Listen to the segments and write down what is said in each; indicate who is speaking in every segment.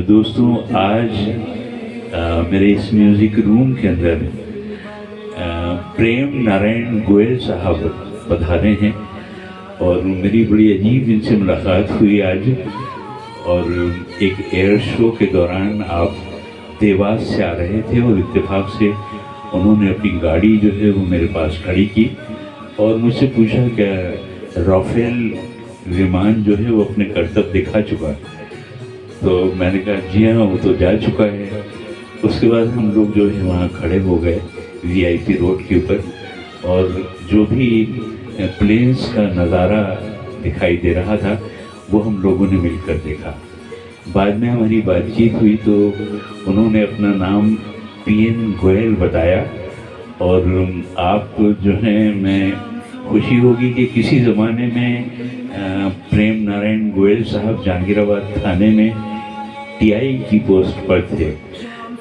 Speaker 1: दोस्तों, आज मेरे इस म्यूज़िक रूम के अंदर प्रेम नारायण गोयल साहब पधारे हैं और मेरी बड़ी अजीब इनसे मुलाकात हुई आज। और एक एयर शो के दौरान आप देवास से आ रहे थे और इत्तेफाक से उन्होंने अपनी गाड़ी जो है वो मेरे पास खड़ी की और मुझसे पूछा क्या राफेल विमान जो है वो अपने करतब दिखा चुका है। तो मैंने कहा जी हाँ, वो तो जा चुका है। उसके बाद हम लोग जो है वहाँ खड़े हो गए वीआईपी रोड के ऊपर और जो भी प्लेन्स का नज़ारा दिखाई दे रहा था वो हम लोगों ने मिलकर देखा। बाद में हमारी बातचीत हुई तो उन्होंने अपना नाम पीएन गोयल बताया। और आप जो हैं, मैं खुशी होगी कि किसी ज़माने में प्रेम नारायण गोयल साहब जहांगीराबाद थाने में टीआई की पोस्ट पर थे।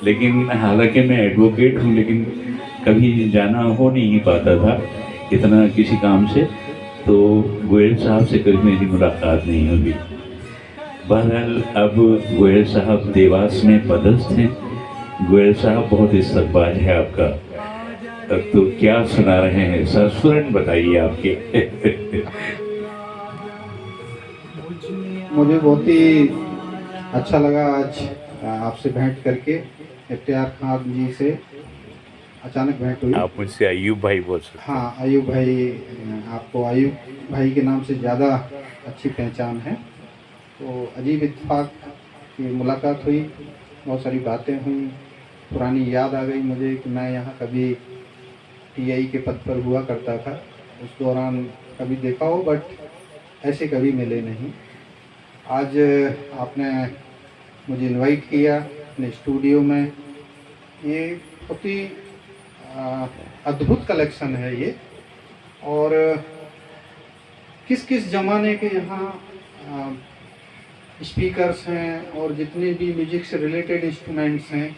Speaker 1: लेकिन हालांकि मैं एडवोकेट हूँ लेकिन कभी जाना हो नहीं पाता था इतना किसी काम से, तो गोयल साहब से कभी मेरी मुलाकात नहीं हुई। बहरहाल अब गोयल साहब देवास में पदस्थ हैं। गोयल साहब, बहुत इस्तकबाल है आपका। अब तो क्या सुना रहे हैं, संस्मरण बताइए आपके।
Speaker 2: मुझे बहुत ही अच्छा लगा आज आपसे भेंट करके। इफ्तियार खान जी से अचानक भेंट हुई।
Speaker 1: आप मुझसे अयूब भाई बोल सकते हैं।
Speaker 2: हाँ, अयूब भाई, आपको अयूब भाई के नाम से ज़्यादा अच्छी पहचान है। तो अजीब इत्तेफाक की मुलाकात हुई, बहुत सारी बातें हुई, पुरानी याद आ गई मुझे कि मैं यहाँ कभी टीआई के पद पर हुआ करता था। उस दौरान कभी देखा हो बट ऐसे कभी मिले नहीं। आज आपने मुझे इनवाइट किया अपने स्टूडियो में। ये बहुत ही अद्भुत कलेक्शन है ये। और किस किस ज़माने के यहाँ स्पीकर्स हैं और जितने भी म्यूजिक से रिलेटेड इंस्ट्रूमेंट्स हैं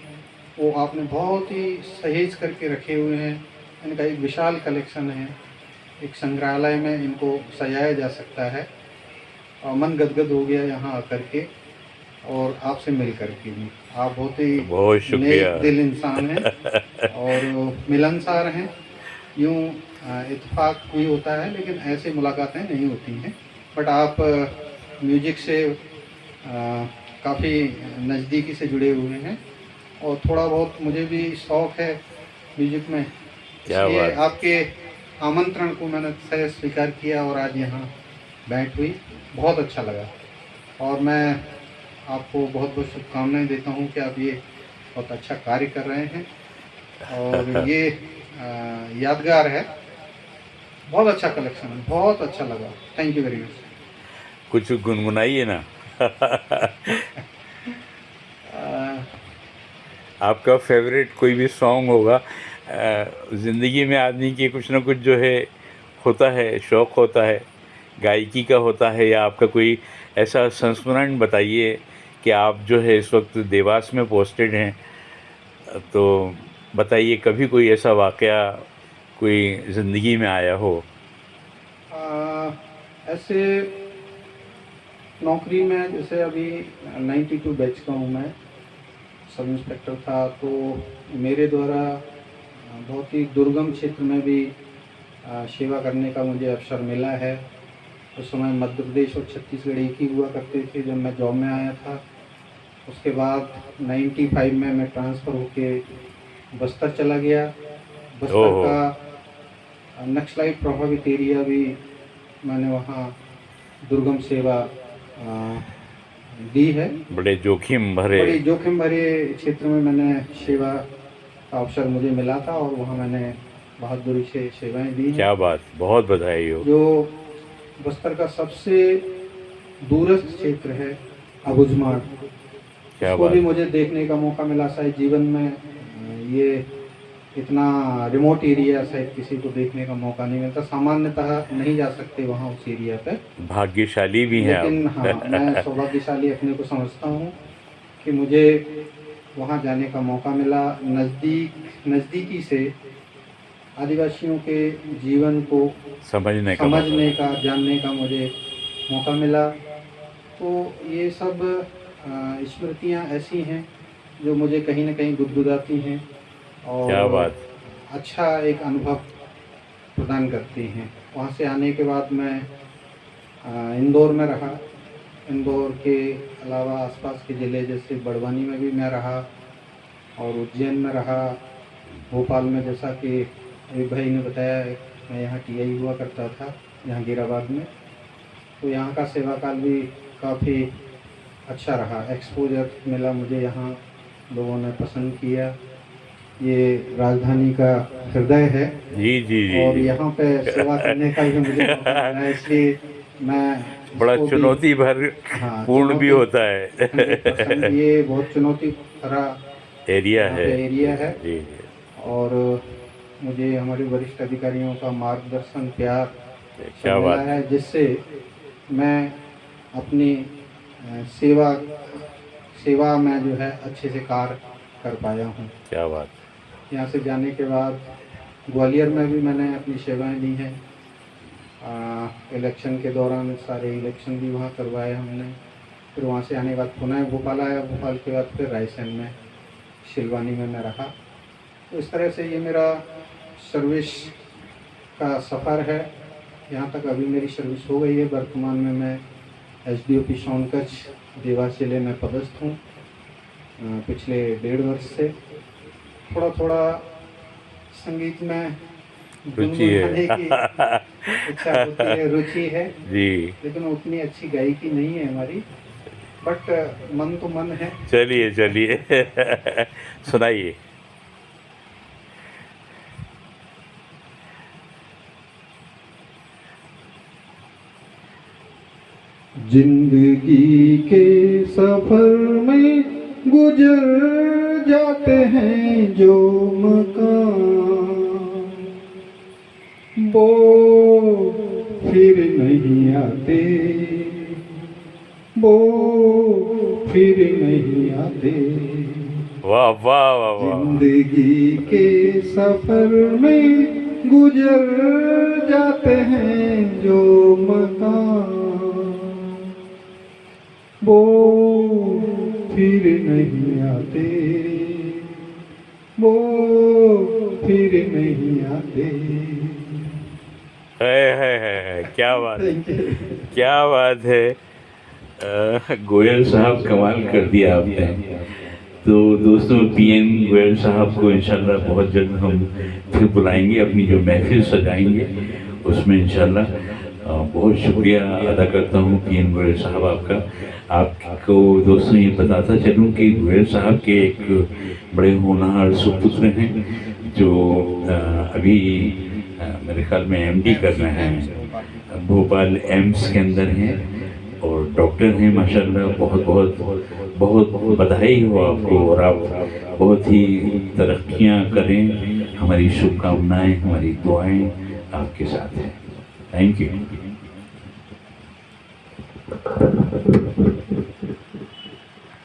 Speaker 2: वो आपने बहुत ही सहेज करके रखे हुए हैं। इनका एक विशाल कलेक्शन है, एक संग्रहालय में इनको सजाया जा सकता है। और मन गदगद हो गया यहाँ आकर के और आपसे मिल करके भी। आप बहुत ही
Speaker 1: बहुत शुक्रिया।
Speaker 2: नेक दिल इंसान हैं और मिलनसार हैं। यूँ इत्तेफाक भी होता है लेकिन ऐसे मुलाकातें नहीं होती हैं। बट आप म्यूजिक से काफ़ी नज़दीकी से जुड़े हुए हैं और थोड़ा बहुत मुझे भी शौक़ है म्यूजिक में,
Speaker 1: क्या
Speaker 2: इसलिए
Speaker 1: बात।
Speaker 2: आपके आमंत्रण को मैंने सह स्वीकार किया और आज यहाँ बैठ हुई। बहुत अच्छा लगा और मैं आपको बहुत बहुत शुभकामनाएं देता हूँ कि आप ये बहुत अच्छा कार्य कर रहे हैं और ये यादगार है। बहुत अच्छा कलेक्शन है, बहुत अच्छा लगा। Thank you very much.
Speaker 1: कुछ गुनगुनाइए ना। आपका फेवरेट कोई भी सॉन्ग होगा। ज़िंदगी में आदमी के कुछ ना कुछ जो है होता है, शौक़ होता है, गायकी का होता है, या आपका कोई ऐसा संस्मरण बताइए कि आप जो है इस वक्त देवास में पोस्टेड हैं। तो बताइए कभी कोई ऐसा वाक़या कोई ज़िंदगी में आया हो।
Speaker 2: ऐसे नौकरी में जैसे अभी 92 बैच का हूँ मैं, सब इंस्पेक्टर था। तो मेरे द्वारा बहुत ही दुर्गम क्षेत्र में भी सेवा करने का मुझे अवसर मिला है। उस समय मध्य प्रदेश और छत्तीसगढ़ एक ही हुआ करते थे जब मैं जॉब में आया था। उसके बाद 95 में मैं ट्रांसफ़र होके बस्तर चला गया। बस्तर
Speaker 1: ओह,
Speaker 2: का नक्सलाइट प्रभावित एरिया भी मैंने वहाँ दुर्गम सेवा दी है।
Speaker 1: बड़े जोखिम भरे।
Speaker 2: बड़ी जोखिम भरे क्षेत्र में मैंने सेवा का अवसर मुझे मिला था और वहाँ मैंने बहादुरी से सेवाएं दी हैं।
Speaker 1: क्या बात, बहुत बधाई हो।
Speaker 2: जो बस्तर का सबसे दूरस्थ क्षेत्र है अबुझमाड़,
Speaker 1: क्या
Speaker 2: उसको भी
Speaker 1: बात।
Speaker 2: मुझे देखने का मौका मिला। शायद जीवन में ये इतना रिमोट एरिया शायद किसी को देखने का मौका नहीं मिलता। सामान्यतः नहीं जा सकते वहाँ उस एरिया पे।
Speaker 1: भाग्यशाली भी हैं
Speaker 2: लेकिन
Speaker 1: आप।
Speaker 2: हाँ, मैं सौभाग्यशाली अपने को समझता हूँ कि मुझे वहाँ जाने का मौका मिला। नज़दीकी से आदिवासियों के जीवन को
Speaker 1: समझने का मौका।
Speaker 2: समझने का, जानने का मुझे मौका मिला। तो ये सब स्मृतियाँ ऐसी हैं जो मुझे कहीं न कहीं गुदगुदाती हैं
Speaker 3: क्या
Speaker 2: और
Speaker 3: बात।
Speaker 2: अच्छा एक अनुभव प्रदान करती हैं। वहाँ से आने के बाद मैं इंदौर में रहा। इंदौर के अलावा आसपास के ज़िले जैसे बड़वानी में भी मैं रहा और उज्जैन में रहा, भोपाल में जैसा कि एक भाई ने बताया मैं यहाँ टीआई हुआ करता था यहाँ गिराबाद में, तो यहाँ का सेवा काल भी काफ़ी अच्छा रहा। एक्सपोजर मिला मुझे, यहाँ लोगों ने पसंद किया। ये राजधानी का हृदय है
Speaker 3: जी जी जी
Speaker 2: और
Speaker 3: जी।
Speaker 2: यहाँ पे सेवा करने का भी मुझे मौका मिला, इसलिए मैं
Speaker 3: बड़ा
Speaker 2: इसको भी
Speaker 3: चुनौती भर
Speaker 2: हाँ
Speaker 3: पूर्ण भी
Speaker 2: चुनौती
Speaker 3: होता है।
Speaker 2: 100% ये बहुत चुनौती भरा
Speaker 3: एरिया
Speaker 2: यहाँ
Speaker 3: है।
Speaker 2: पे एरिया है
Speaker 3: जी जी।
Speaker 2: और मुझे हमारे वरिष्ठ अधिकारियों का मार्गदर्शन प्यार सब
Speaker 3: क्या
Speaker 2: मिला
Speaker 3: बात।
Speaker 2: है, जिससे मैं अपनी सेवा सेवा में जो है अच्छे से कार्य कर पाया हूँ।
Speaker 3: क्या बात।
Speaker 2: यहाँ से जाने के बाद ग्वालियर में भी मैंने अपनी सेवाएं दी हैं। इलेक्शन के दौरान सारे इलेक्शन भी वहाँ करवाए हमने। फिर वहाँ से आने के बाद पुनः भोपाल आया, भोपाल के बाद फिर रायसेन में शिलवानी में मैं रहा। तो इस तरह से ये मेरा सर्विस का सफ़र है। यहाँ तक अभी मेरी सर्विस हो गई है। वर्तमान में मैं एसडीओपी सोनकच्छ देवास जिले में पदस्थ हूँ पिछले 1.5 वर्ष से। थोड़ा थोड़ा संगीत में
Speaker 3: रुचि है।
Speaker 2: गुनगुनाने की इच्छा होती है, रुचि है,
Speaker 3: जी।
Speaker 2: लेकिन उतनी अच्छी गायकी नहीं है हमारी, बट मन तो मन है।
Speaker 3: चलिए चलिए। सुनाइए।
Speaker 2: जिंदगी के सफर में गुजर जाते हैं जो मकाम, वो फिर नहीं आते, वो फिर नहीं आते।
Speaker 3: वाह वाह वाह वाह।
Speaker 2: जिंदगी के सफर में गुजर जाते हैं जो मकाम, वो फिर नहीं आते, वो फिर नहीं आते।
Speaker 3: है क्या बात।
Speaker 2: Thank you.
Speaker 3: क्या बात है।
Speaker 1: गोयल साहब कमाल कर दिया आपने। तो दोस्तों पीएन गोयल साहब को इंशाल्लाह बहुत जल्द हम फिर बुलाएंगे, अपनी जो महफिल सजाएंगे उसमें इंशाल्लाह। बहुत शुक्रिया अदा करता हूँ पीएन गोयल साहब आपका। आपको दोस्तों ये बताता चलूँ कि गोयल साहब के एक बड़े होनहार सुपुत्र हैं जो अभी मेरे ख्याल में एमडी कर रहे हैं, भोपाल एम्स के अंदर हैं और डॉक्टर हैं माशाल्लाह। बहुत बहुत बहुत बधाई हो आपको और आप बहुत ही तरक्कियां करें। हमारी शुभकामनाएं, हमारी दुआएं आपके साथ हैं। Thank you.